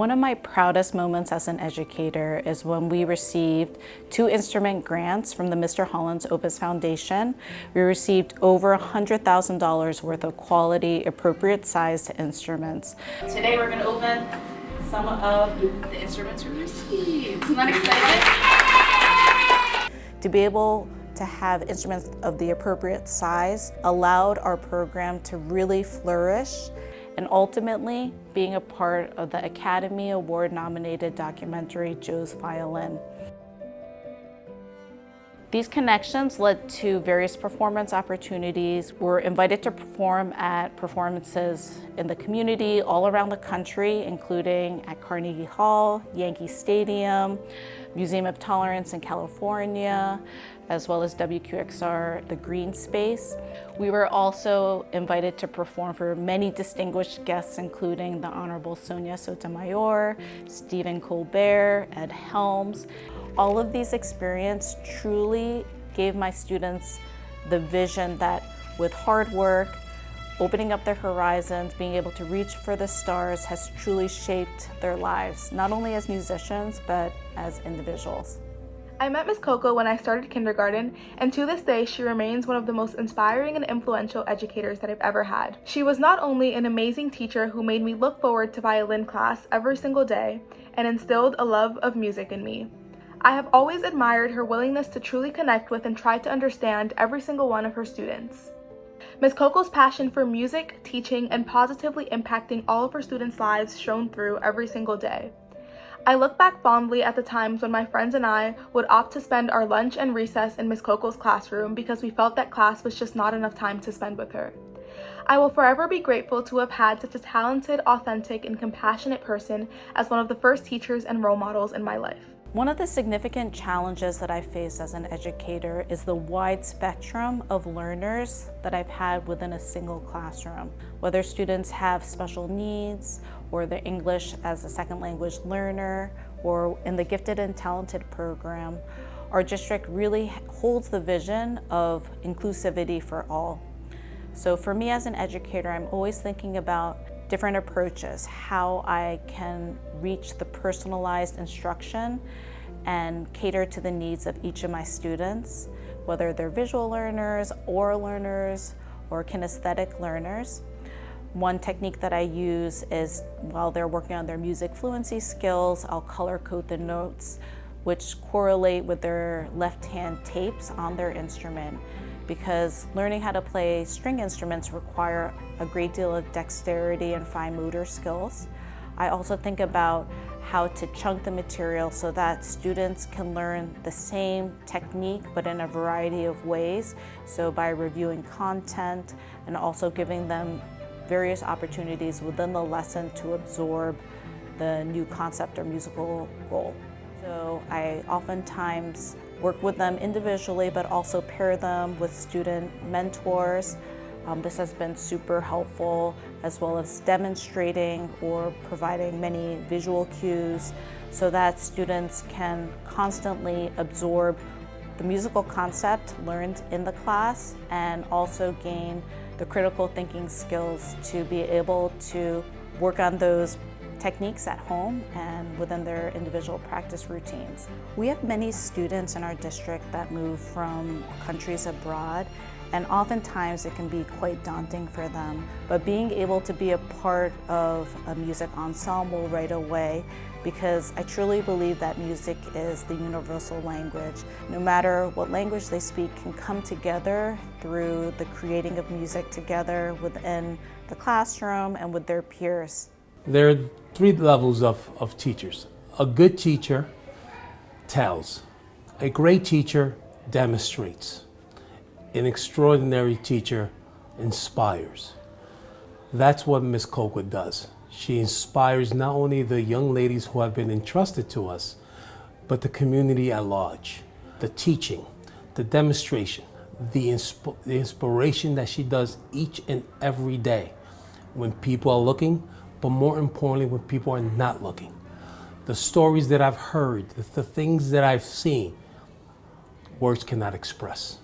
One of my proudest moments as an educator is when we received 2 instrument grants from the Mr. Holland's Opus Foundation. We received over $100,000 worth of quality, appropriate sized instruments. Today we're going to open some of the instruments we received. Isn't that exciting? To be able to have instruments of the appropriate size allowed our program to really flourish, and ultimately being a part of the Academy Award nominated documentary Joe's Violin. These connections led to various performance opportunities. We're invited to perform at performances in the community all around the country, including at Carnegie Hall, Yankee Stadium, Museum of Tolerance in California, as well as WQXR, the Green Space. We were also invited to perform for many distinguished guests, including the Honorable Sonia Sotomayor, Stephen Colbert, Ed Helms. All of these experiences truly gave my students the vision that with hard work, opening up their horizons, being able to reach for the stars has truly shaped their lives, not only as musicians, but as individuals. I met Miss Coco when I started kindergarten, and to this day, she remains one of the most inspiring and influential educators that I've ever had. She was not only an amazing teacher who made me look forward to violin class every single day and instilled a love of music in me. I have always admired her willingness to truly connect with and try to understand every single one of her students. Ms. Coco's passion for music, teaching, and positively impacting all of her students' lives shone through every single day. I look back fondly at the times when my friends and I would opt to spend our lunch and recess in Ms. Coco's classroom because we felt that class was just not enough time to spend with her. I will forever be grateful to have had such a talented, authentic, and compassionate person as one of the first teachers and role models in my life. One of the significant challenges that I face as an educator is the wide spectrum of learners that I've had within a single classroom. Whether students have special needs, or the English as a second language learner, or in the gifted and talented program, our district really holds the vision of inclusivity for all. So for me as an educator, I'm always thinking about different approaches, how I can reach the personalized instruction and cater to the needs of each of my students, whether they're visual learners, oral learners, or kinesthetic learners. One technique that I use is while they're working on their music fluency skills, I'll color code the notes which correlate with their left-hand tapes on their instrument, because learning how to play string instruments require a great deal of dexterity and fine motor skills. I also think about how to chunk the material so that students can learn the same technique but in a variety of ways. So by reviewing content and also giving them various opportunities within the lesson to absorb the new concept or musical goal. So I oftentimes work with them individually, but also pair them with student mentors. This has been super helpful, as well as demonstrating or providing many visual cues so that students can constantly absorb the musical concept learned in the class and also gain the critical thinking skills to be able to work on those techniques at home and within their individual practice routines. We have many students in our district that move from countries abroad, and oftentimes it can be quite daunting for them. But being able to be a part of a music ensemble right away, because I truly believe that music is the universal language. No matter what language they speak, can come together through the creating of music together within the classroom and with their peers. There are 3 levels of teachers. A good teacher tells. A great teacher demonstrates. An extraordinary teacher inspires. That's what Ms. Kokoe does. She inspires not only the young ladies who have been entrusted to us, but the community at large. The teaching, the demonstration, the inspiration that she does each and every day when people are looking, but more importantly, when people are not looking. The stories that I've heard, the things that I've seen, words cannot express.